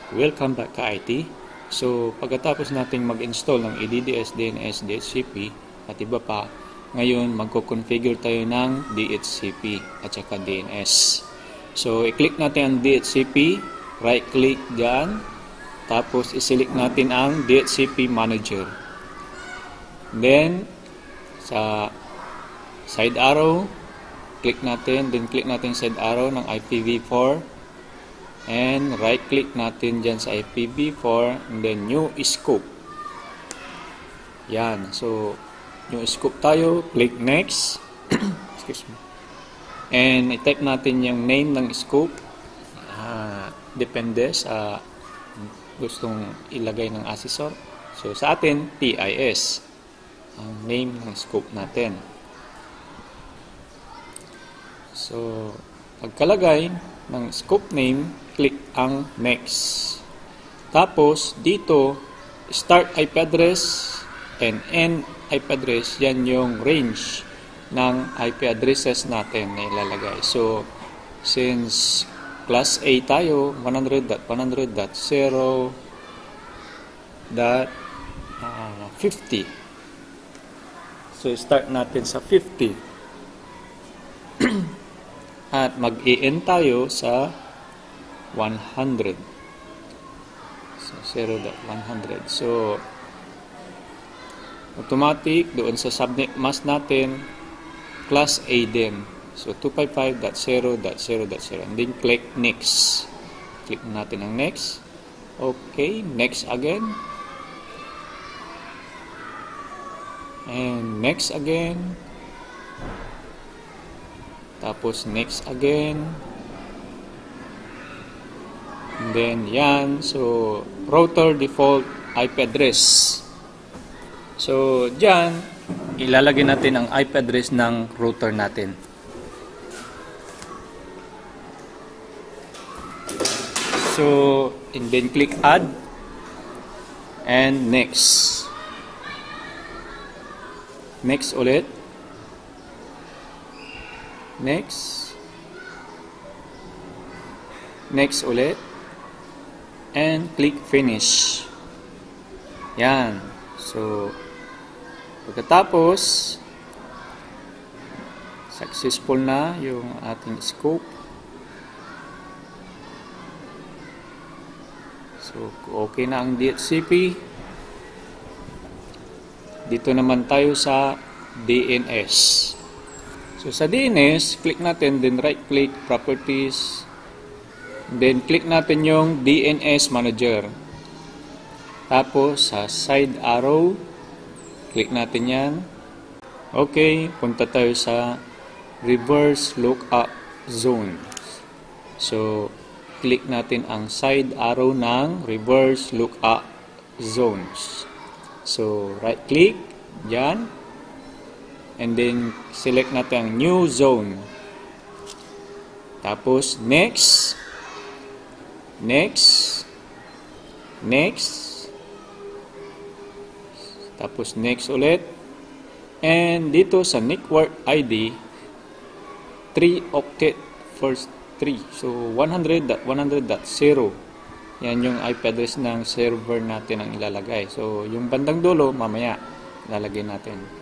Welcome back ka IT. So, pagkatapos nating mag-install ng EDDS, DNS, DHCP at iba pa, ngayon magko-configure tayo ng DHCP at saka DNS. So, i-click natin ang DHCP, right-click dyan, tapos i-select natin ang DHCP Manager. Then, sa side arrow, click natin, then click natin side arrow ng IPv4. And right-click natin dyan sa IPv4 and then new scope. Yan. So, new scope tayo. Click next. Excuse me. And i-type natin yung name ng scope. Depende sa gustong ilagay ng assessor. So, sa atin, PIS. Ang name ng scope natin. So, pagkalagay ng scope name, click ang next. Tapos, dito, start IP address and end IP address, yan yung range ng IP addresses natin na ilalagay. So, since class A tayo, 100.100.0.50. So, start natin sa 50. At mag-i-end tayo sa 100. So, 0.100. So, automatic, doon sa subnet mask natin, class A din. So, 255.0.0.0. And then, click next. Click natin ang next. Okay, next again. And next again. Tapos, next again. And then, yan. So, router default IP address. So, dyan, ilalagay natin ang IP address ng router natin. So, and then click add. And next. Next ulit. Next. Next ulit. And click finish. Yan. So, pagkatapos, successful na yung ating scope. So, okay na ang DHCP. Dito naman tayo sa DNS. So, sa DNS, click natin, then right-click, properties, then click natin yung DNS Manager. Tapos, sa side arrow, click natin yan. Okay, punta tayo sa reverse lookup zone. So, click natin ang side arrow ng reverse lookup zones. So, right-click, dyan. And then, select natin ang new zone. Tapos, next. Next. Next. Tapos, next ulit. And dito sa network ID, 3 octet first 3. So, 100.100.0. Yan yung IP address ng server natin ang ilalagay. So, yung bandang dulo, mamaya, ilalagay natin.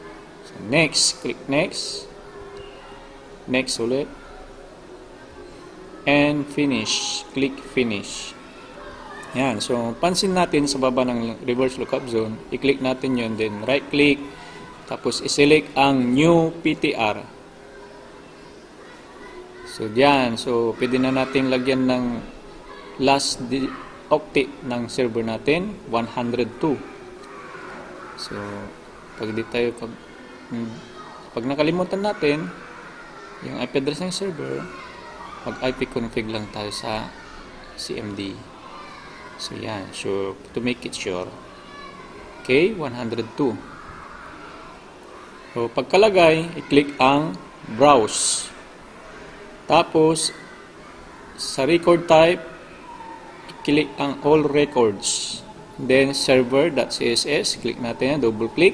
So, next. Click next. Next ulit. And finish. Click finish. Yan. So, pansin natin sa baba ng reverse lookup zone, i-click natin yun, then right-click, tapos i-select ang new PTR. So, diyan. So, pwede na natin lagyan ng last octet ng server natin, 102. So, pag di tayo, pag nakalimutan natin, yung IP address ng server, mag-IP config lang tayo sa CMD. So, yan. So, to make it sure. Okay, 102. So, pagkalagay, i-click ang browse. Tapos, sa record type, i-click ang all records. Then, server.css, click natin, double-click.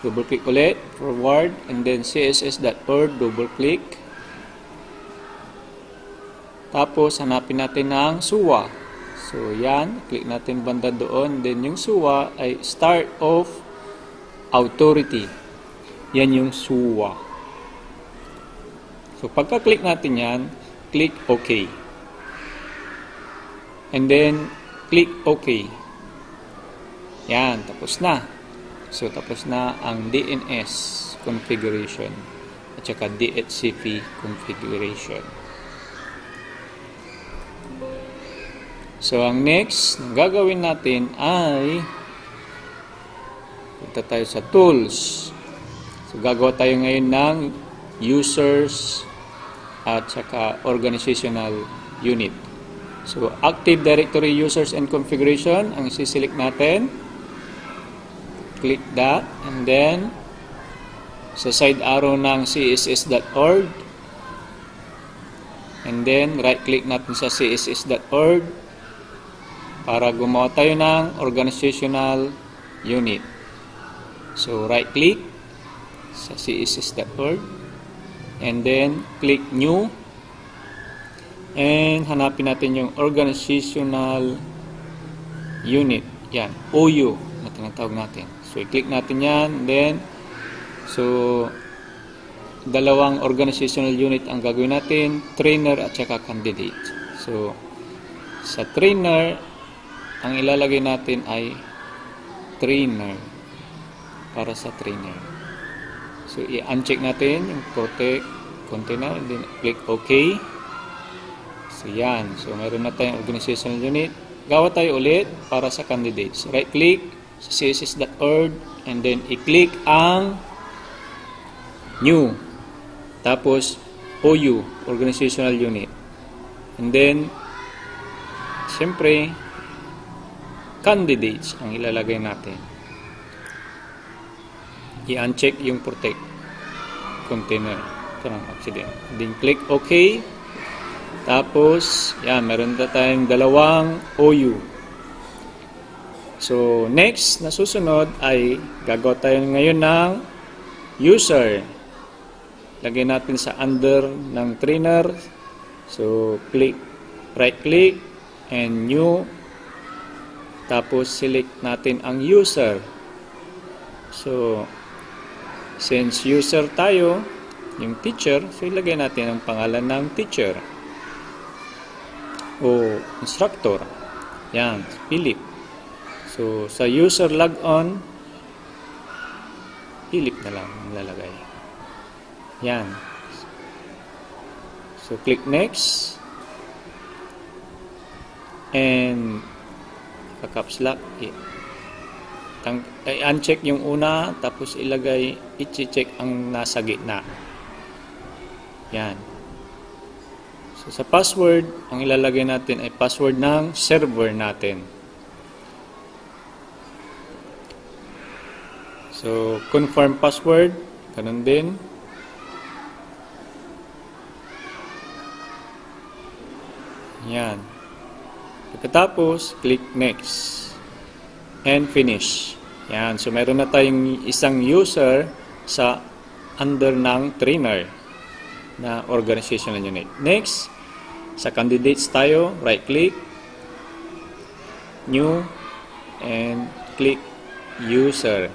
Double-click ulit, forward, and then css.org, double-click. Tapos, hanapin natin ang SUA. So, yan. Click natin banda doon. Then, yung SUA ay Start of Authority. Yan yung SUA. So, pagka-click natin yan, click OK. And then, click OK. Yan, tapos na. So, tapos na ang DNS configuration at saka DHCP configuration. So, ang next na gagawin natin ay punta tayo sa tools. So, gagawa tayo ngayon ng users at saka organizational unit. So, Active Directory Users and Configuration ang isi-select natin. Click that and then sa side arrow ng css.org and then right click natin sa css.org para gumawa tayo ng organizational unit. So, right click sa css.org and then click new and hanapin natin yung organizational unit. Yan, OU na tinatawag natin. So, i-click natin yan. Then, so, dalawang organizational unit ang gagawin natin, trainer at saka candidate. So, sa trainer, ang ilalagay natin ay trainer para sa trainer. So, i-uncheck natin yung protect container and then click OK. So, yan. So, meron na tayong organizational unit. Gawa tayo ulit para sa candidates. Right click sa css.org and then i-click ang new. Tapos, OU, organizational unit. And then, siyempre, candidates ang ilalagay natin. I-uncheck yung protect container. Ito ng accident. Then, click OK. Tapos, yan, meron na tayong dalawang OU. So, next na susunod ay gagawa tayo ngayon ng user. Lagyan natin sa under ng trainer. So, click, right click, and new. Tapos, select natin ang user. So, since user tayo, yung teacher, so ilagay natin ang pangalan ng teacher. O instructor. Yan, Philip. So, sa user logon, Philip na lang lalagay. Yan. So, click next. And, caps lock. I-uncheck yung una, tapos ilagay, i-check ang nasa gitna. Yan. So, sa password, ang ilalagay natin ay password ng server natin. So, confirm password. Ganun din. Yan. Pagkatapos, click next. And finish. Yan. So, meron na tayong isang user sa under ng trainer na organizational unit. Next, sa candidates tayo, right click, new, and click user.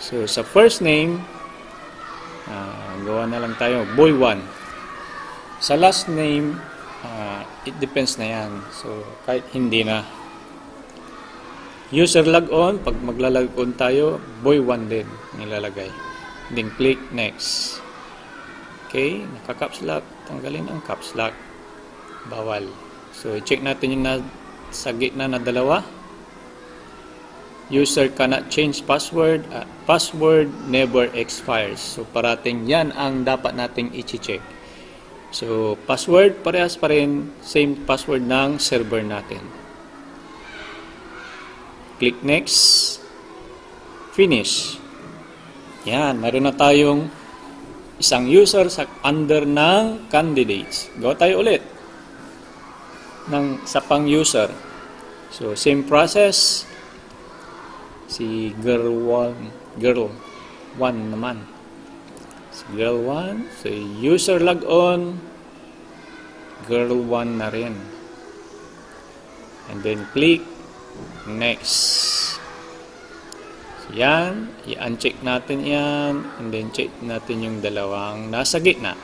So, sa first name, gawa na lang tayo, boy1. Sa last name, it depends na yan. So, kahit hindi na. User logon, pag maglalagon tayo, boy1 din nilalagay. Then, click next. Okay, naka-caps lock. Tanggalin ang caps lock. Bawal. So, i-check natin yung sa gitna na dalawa. User cannot change password. Password never expires. So, parating yan ang dapat nating i-check. So, password, parehas pa rin. Same password ng server natin. Click next. Finish. Yan, meron na tayong isang user sa under ng candidates. Gawa tayo ulit ng sa pang user. So, same process. Si girl 1 naman. Si girl 1. So, user logon. Girl 1 na rin. and then click next. So yan, i-uncheck natin yan, and then check natin yung dalawang nasa gitna.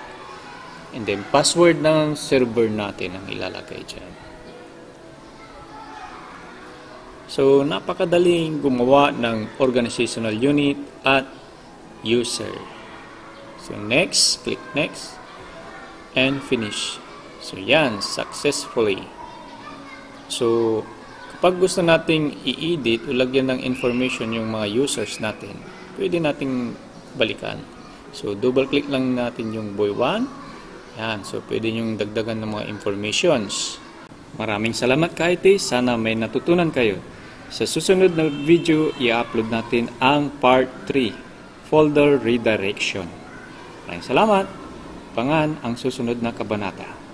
And then password ng server natin ang ilalagay dyan. So napakadaling gumawa ng organizational unit at user. So next, click next, and finish. So yan, successfully. So kapag gusto nating i-edit o lagyan ng information yung mga users natin, pwede nating balikan. So double click lang natin yung boy 1. Yan, so pwede yung dagdagan ng mga informations. Maraming salamat ka-IT, sana may natutunan kayo. Sa susunod na video, i-upload natin ang part 3, folder redirection. Maraming salamat. Pangan ang susunod na kabanata.